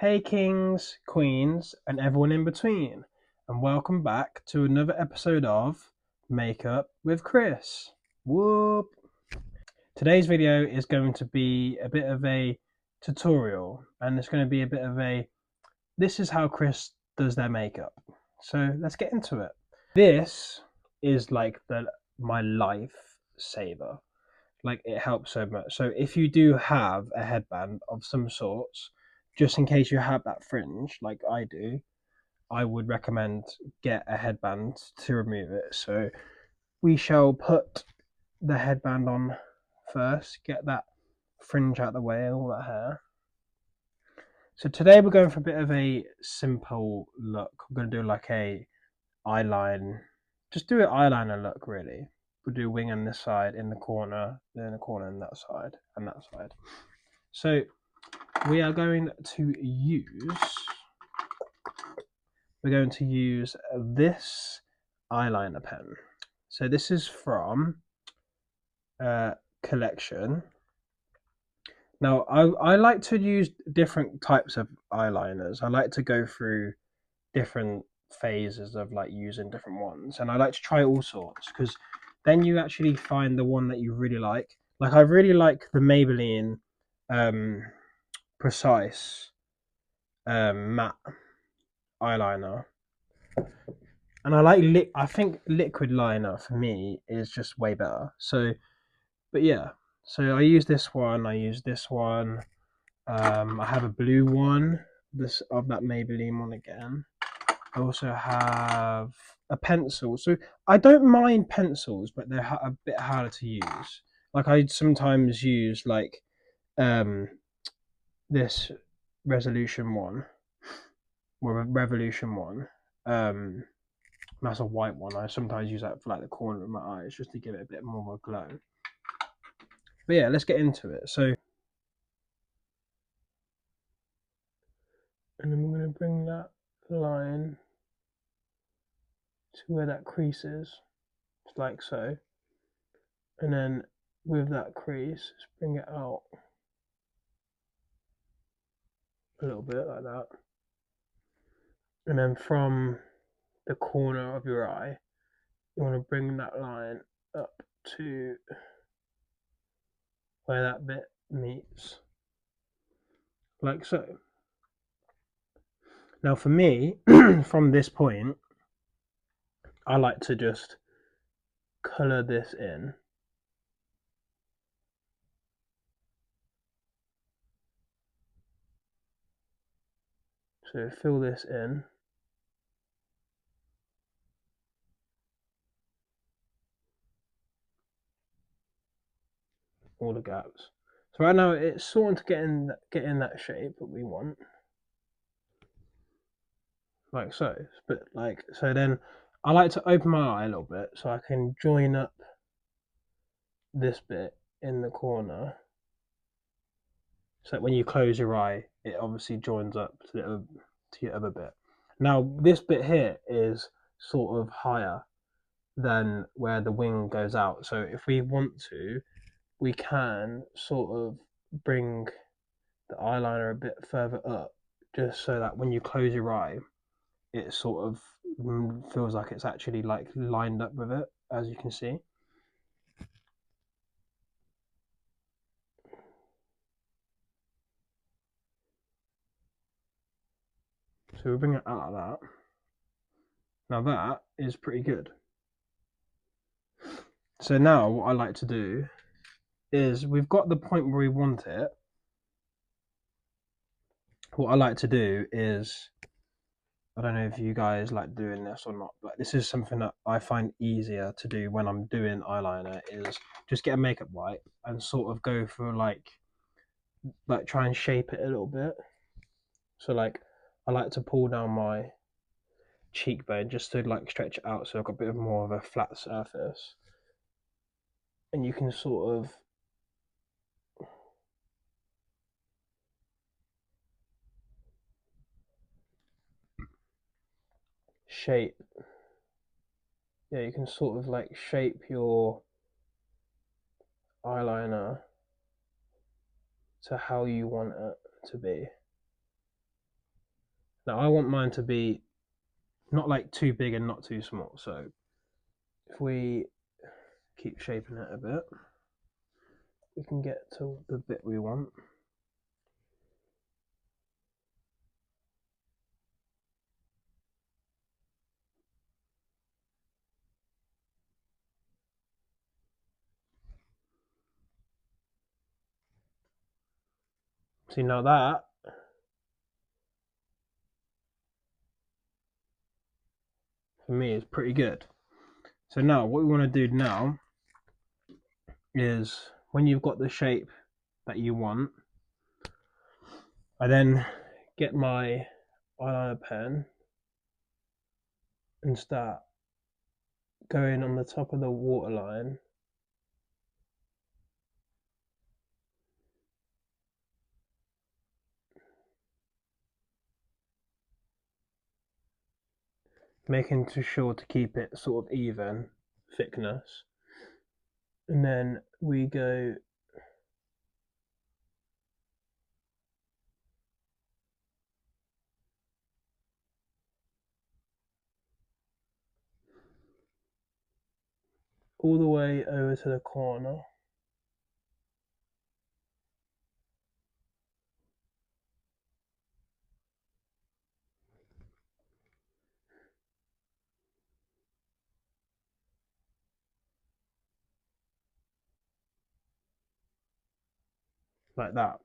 Hey kings, queens, and everyone in between, and welcome back to another episode of Makeup with Kris. Whoop! Today's video is going to be a bit of a tutorial, and it's going to be a bit of a this is how Kris does their makeup. So let's get into it. This is like my life saver. Like, it helps so much. So if you do have a headband of some sorts, just in case you have that fringe like I do, I would recommend get a headband to remove it. So we shall put the headband on first, get that fringe out of the way and all that hair. So today we're going for a bit of a simple look. We're going to do like a eyeline, just do an eyeliner look really. We'll do wing on this side, in the corner, then the corner on that side, and that side. So we are going to use this eyeliner pen. So this is from a collection. Now I like to use different types of eyeliners. I like to go through different phases of like using different ones, and I like to try all sorts because then you actually find the one that you really like. Like, I really like the Maybelline Precise matte eyeliner, and I think liquid liner for me is just way better. So, but yeah, so I use this one. I use this one. I have a blue one, this of that Maybelline one again. I also have a pencil. So I don't mind pencils, but they're a bit harder to use. Like, I sometimes use like um this resolution one, or revolution one. That's a white one. I sometimes use that for like the corner of my eyes just to give it a bit more of a glow. But yeah, let's get into it. So, and then we're going to bring that line to where that crease is, like so. And then with that crease, just bring it out a little bit like that. And then from the corner of your eye, you want to bring that line up to where that bit meets, like so. Now for me, from this point, I like to just colour this in. So fill this in. All the gaps. So right now it's sort of getting that shape that we want. Like so. But like so, then I like to open my eye a little bit so I can join up this bit in the corner. So that when you close your eye, it obviously joins up to your other bit. Now this bit here is sort of higher than where the wing goes out. So if we want to, we can sort of bring the eyeliner a bit further up, just so that when you close your eye, it sort of feels like it's actually like lined up with it, as you can see. So we bring it out like that. Now that is pretty good. So now what I like to do is, we've got the point where we want it. What I like to do is, I don't know if you guys like doing this or not, but this is something that I find easier to do when I'm doing eyeliner, is just get a makeup wipe and sort of go for like try and shape it a little bit. So like, I like to pull down my cheekbone just to like stretch it out so I've got a bit more of a flat surface. And you can sort of shape, yeah, you can sort of like shape your eyeliner to how you want it to be. Now I want mine to be not like too big and not too small. So if we keep shaping it a bit, we can get to the bit we want. See, now that for me is pretty good. So now what we want to do now is, when you've got the shape that you want, I then get my eyeliner pen and start going on the top of the waterline, making sure to keep it sort of even thickness, and then we go all the way over to the corner. Like that.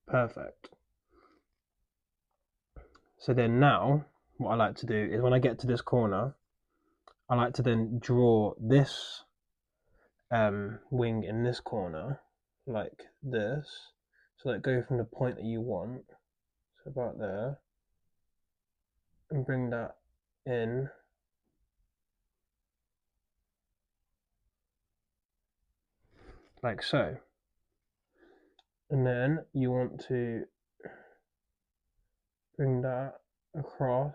Perfect. So then now what I like to do is, when I get to this corner, I like to then draw this wing in this corner like this, so that go from the point that you want, so about there, and bring that in like so. And then you want to bring that across.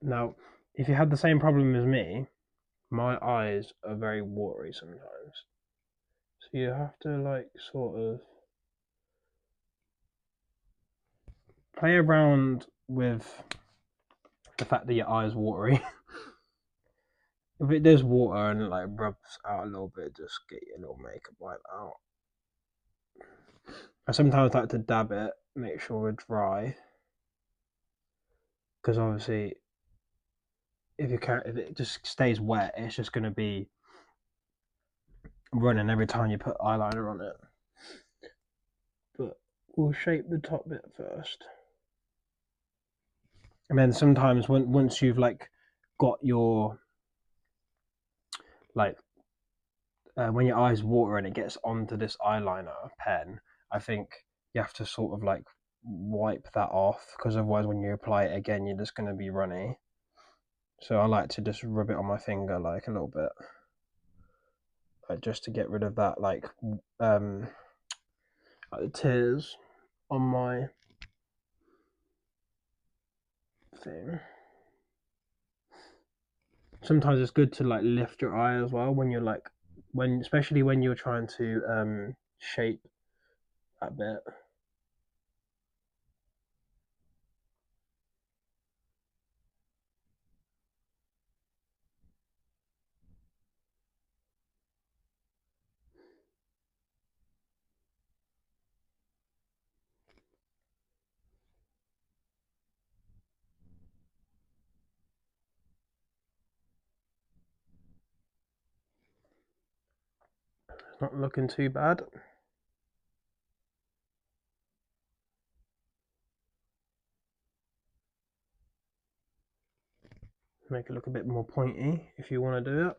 Now, if you had the same problem as me, my eyes are very watery sometimes. So you have to like sort of play around with the fact that your eye's watery. If it does water and it like rubs out a little bit, just get your little makeup wipe out. I sometimes like to dab it, make sure we're dry, because obviously if it just stays wet, it's just going to be running every time you put eyeliner on it. But we'll shape the top bit first, and then sometimes once you've like got your like when your eyes water and it gets onto this eyeliner pen, I think you have to sort of like wipe that off, because otherwise when you apply it again, you're just going to be runny. So I like to just rub it on my finger like a little bit, like just to get rid of that like the tears on my thing. Sometimes it's good to like lift your eye as well when you're like, especially when you're trying to shape that bit. It's not looking too bad. Make it look a bit more pointy if you want to do it,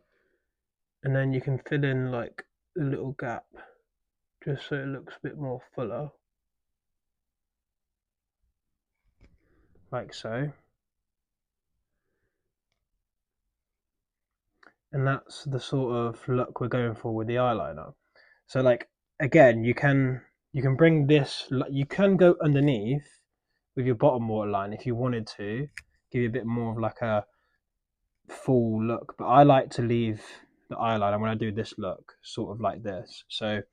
and then you can fill in like a little gap just so it looks a bit more fuller, like so. And that's the sort of look we're going for with the eyeliner. So like again, you can bring this, you can go underneath with your bottom waterline if you wanted to give you a bit more of like a full look, but I like to leave the eyeliner when I do this look sort of like this. So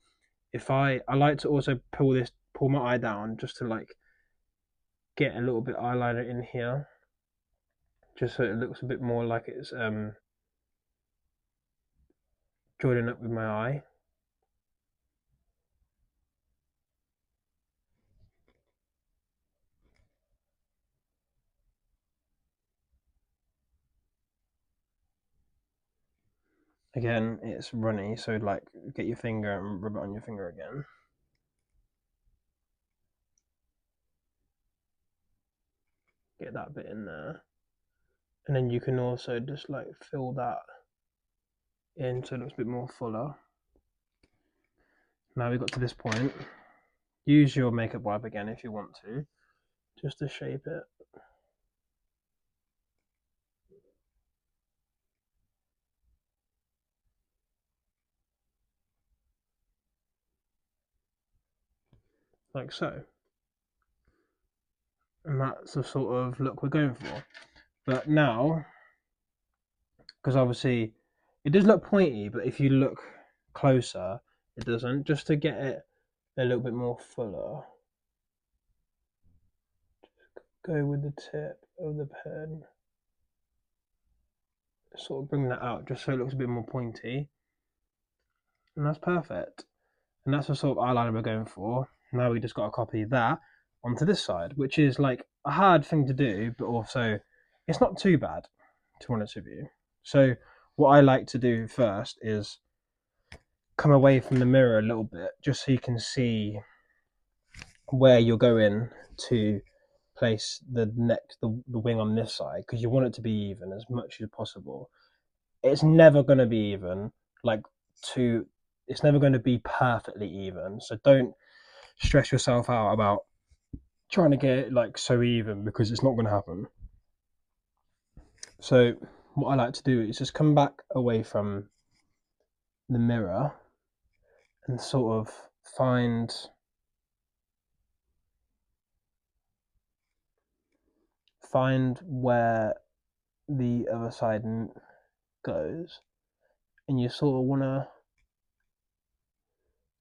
if I like to also pull my eye down just to like get a little bit eyeliner in here, just so it looks a bit more like it's joining up with my eye. Again, it's runny, so like get your finger and rub it on your finger again. Get that bit in there. And then you can also just like fill that in so it looks a bit more fuller. Now we've got to this point. Use your makeup wipe again if you want to, just to shape it. Like so. And that's the sort of look we're going for. But now, because obviously it does look pointy, but if you look closer, it doesn't. Just to get it a little bit more fuller, go with the tip of the pen, sort of bring that out just so it looks a bit more pointy, and that's perfect. And that's the sort of eyeliner we're going for. Now we just got to copy that onto this side, which is like a hard thing to do, but also it's not too bad, to be honest with you. So what I like to do first is come away from the mirror a little bit, just so you can see where you're going to place the wing on this side, because you want it to be even as much as possible. It's never going to be even, like it's never going to be perfectly even, so don't stress yourself out about trying to get it like so even, because it's not going to happen. So what I like to do is just come back away from the mirror and sort of find where the other side goes, and you sort of want to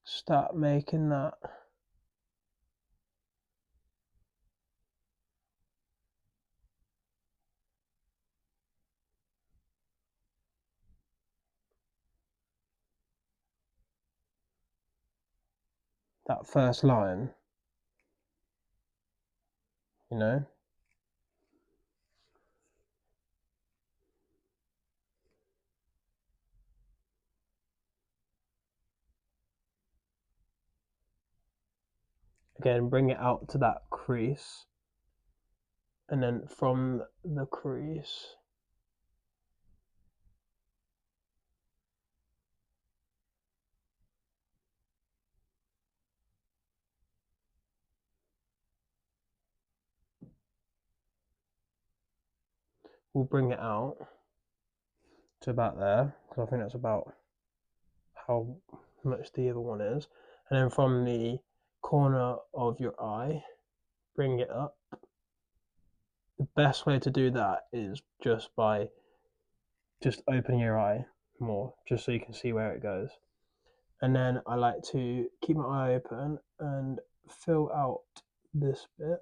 start making that first line, you know. Again, bring it out to that crease, and then from the crease we'll bring it out to about there, because I think that's about how much the other one is. And then from the corner of your eye, bring it up. The best way to do that is just by just opening your eye more, just so you can see where it goes. And then I like to keep my eye open and fill out this bit.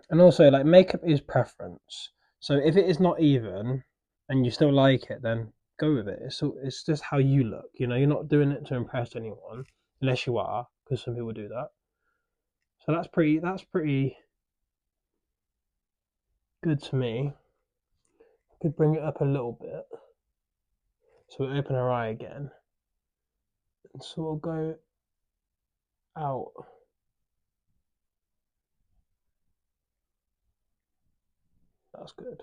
And also, like, makeup is preference. So if it is not even and you still like it, then go with it. It's just how you look. You know, you're not doing it to impress anyone, unless you are, because some people do that. So that's pretty good to me. Could bring it up a little bit. So we open our eye again and sort of go out. That's good.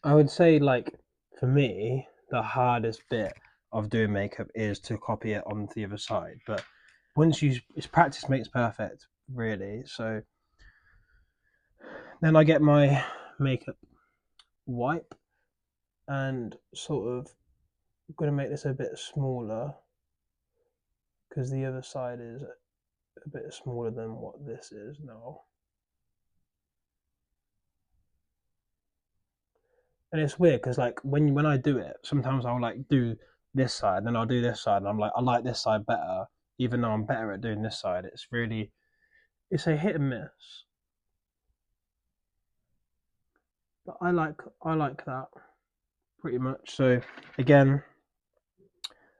I would say, like, for me, the hardest bit of doing makeup is to copy it onto the other side. But once it's practice makes perfect, really. So then I get my makeup wipe and sort of I'm going to make this a bit smaller because the other side is a bit smaller than what this is now. And it's weird because, like, when I do it, sometimes I'll like do this side, then I'll do this side, and I'm like, I like this side better, even though I'm better at doing this side. It's a hit and miss, but I like that pretty much. So again,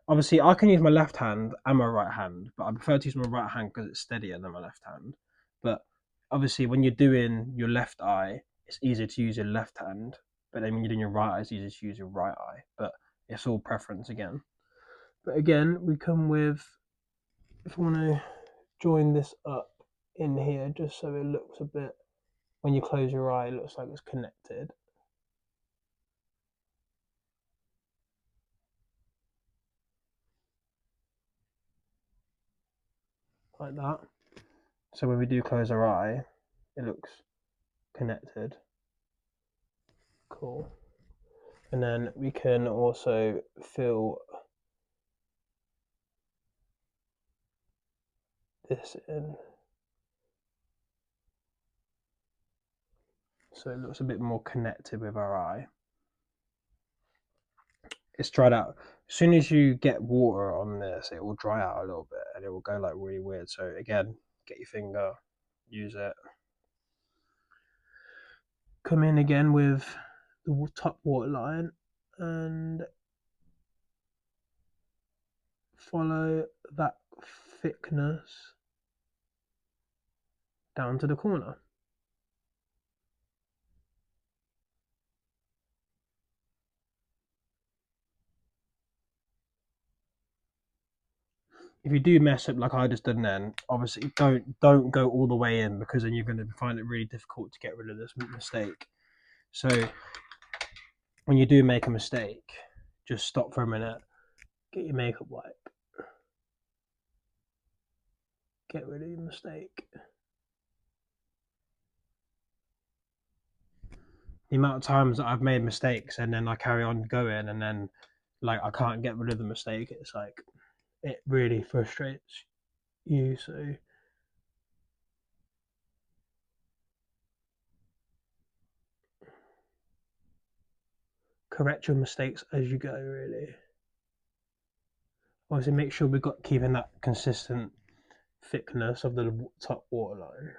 obviously I can use my left hand and my right hand, but I prefer to use my right hand because it's steadier than my left hand. But obviously, when you're doing your left eye, it's easier to use your left hand. But then when you're doing your right eye, it's easier to use your right eye. But it's all preference again. But again, we come with, if I want to join this up in here, just so it looks a bit, when you close your eye, it looks like it's connected. Like that. So when we do close our eye, it looks connected. Cool. And then we can also fill this in. So it looks a bit more connected with our eye. It's dried out. As soon as you get water on this, it will dry out a little bit and it will go like really weird. So again, get your finger, use it. Come in again with the top waterline and follow that thickness down to the corner. If you do mess up like I just done then, obviously don't go all the way in because then you're going to find it really difficult to get rid of this mistake. So when you do make a mistake, just stop for a minute, get your makeup wipe, get rid of your mistake. The amount of times that I've made mistakes and then I carry on going and then like I can't get rid of the mistake, it's like it really frustrates you. So correct your mistakes as you go, really. Obviously make sure we've got keeping that consistent thickness of the top waterline.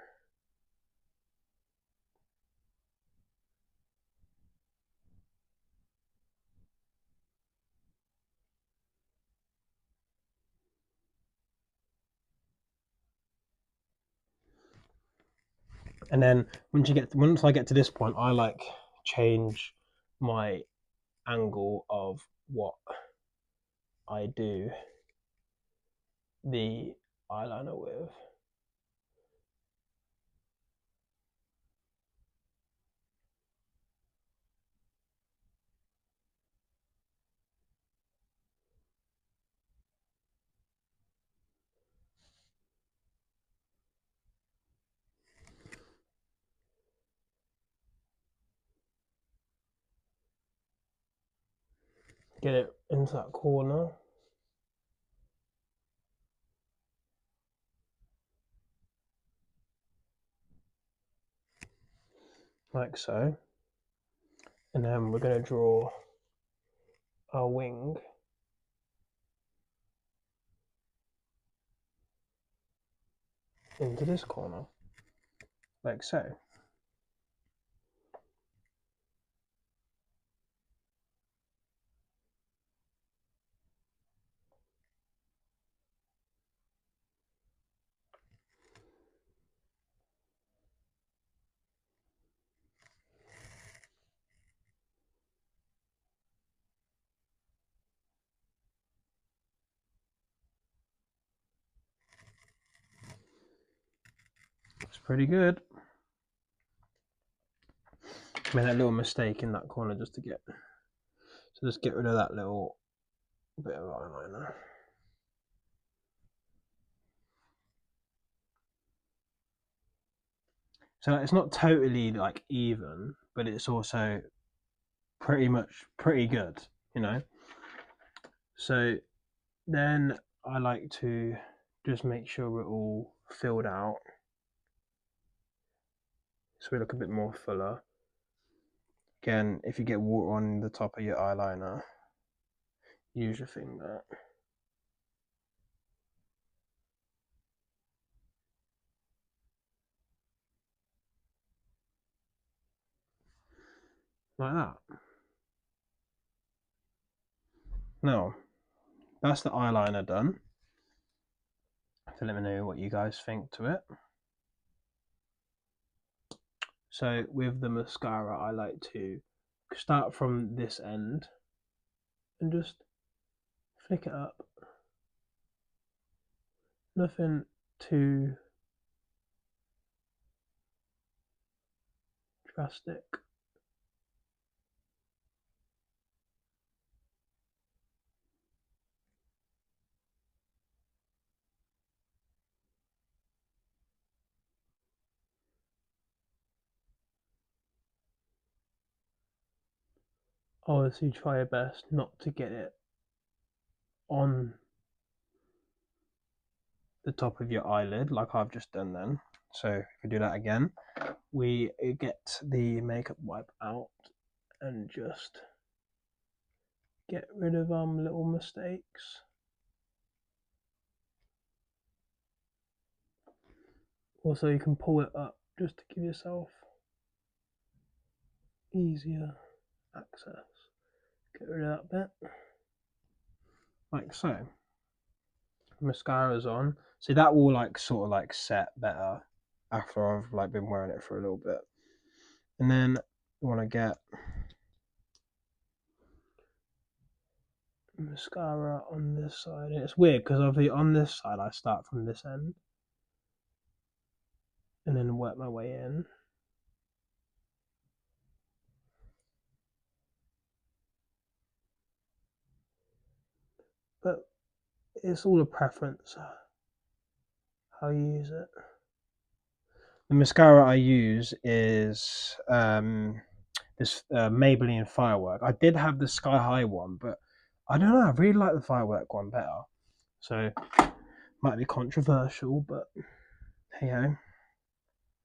And then once I get to this point, I like change my angle of what I do the eyeliner with. Get it into that corner. Like so. And then we're going to draw our wing. Into this corner. Like so. Looks pretty good. Made that little mistake in that corner just to get, so just get rid of that little bit of eyeliner. So it's not totally like even, but it's also pretty good, you know. So then I like to just make sure we're all filled out, so we look a bit more fuller. Again, if you get water on the top of your eyeliner, use your finger. Like that. Now, that's the eyeliner done. So let me know what you guys think to it. So with the mascara, I like to start from this end and just flick it up. Nothing too drastic. Obviously try your best not to get it on the top of your eyelid like I've just done then. So if we do that again, we get the makeup wipe out and just get rid of little mistakes. Also, you can pull it up just to give yourself easier access. Get rid of that bit, like so. Mascara's on. See, that will like sort of like set better after I've like been wearing it for a little bit. And then you want to get mascara on this side. And it's weird because obviously on this side I start from this end and then work my way in. But it's all a preference how you use it. The mascara I use is this Maybelline Firework. I did have the Sky High one, but I don't know, I really like the Firework one better. So might be controversial, but hey ho.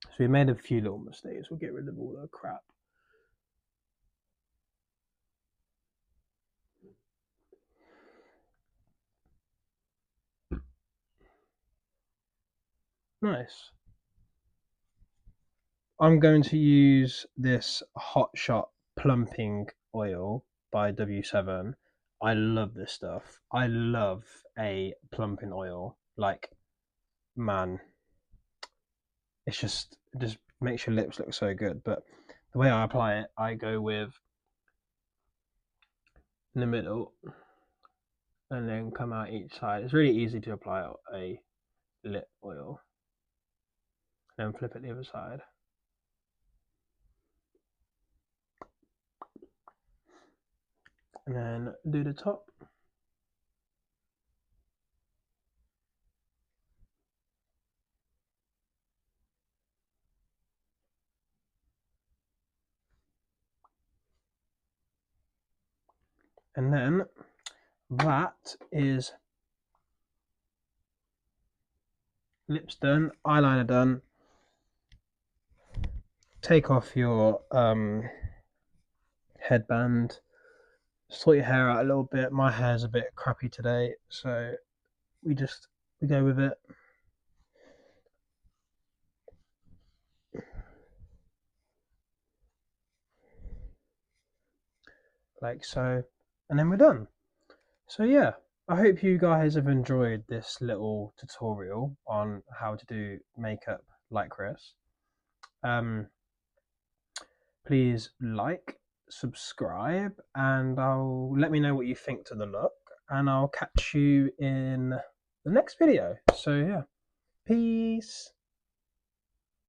So we made a few little mistakes. We'll get rid of all the crap. Nice. I'm going to use this Hot Shot Plumping Oil by W7. I love this stuff. I love a plumping oil. Like, man, it just makes your lips look so good. But the way I apply it, I go with in the middle and then come out each side. It's really easy to apply a lip oil. And then flip it the other side. And then do the top. And then that is lips done, eyeliner done. Take off your headband, sort your hair out a little bit. My hair's a bit crappy today, so we go with it. Like so, and then we're done. So yeah, I hope you guys have enjoyed this little tutorial on how to do makeup like Kris. Please like, subscribe, and I'll let me know what you think to the look, and I'll catch you in the next video. So yeah, peace.